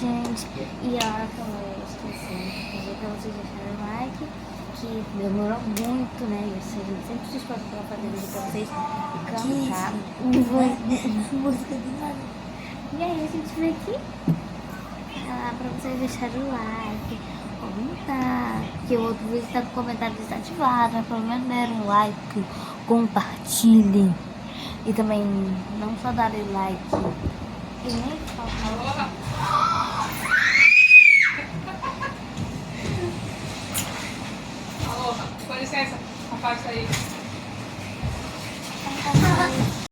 Gente, e a hora que eu esqueci de dizer pra vocês deixarem o like, que demorou muito, né? E a gente sempre se esforça pra fazer vídeo pra vocês cantar música do nada. E aí a gente vem aqui pra vocês deixarem o like, comentar, que o outro vídeo tá com o comentário desativado, né? Pelo menos deram um like, compartilhem e também não só darem like e nem faltar. Com licença, afasta aí.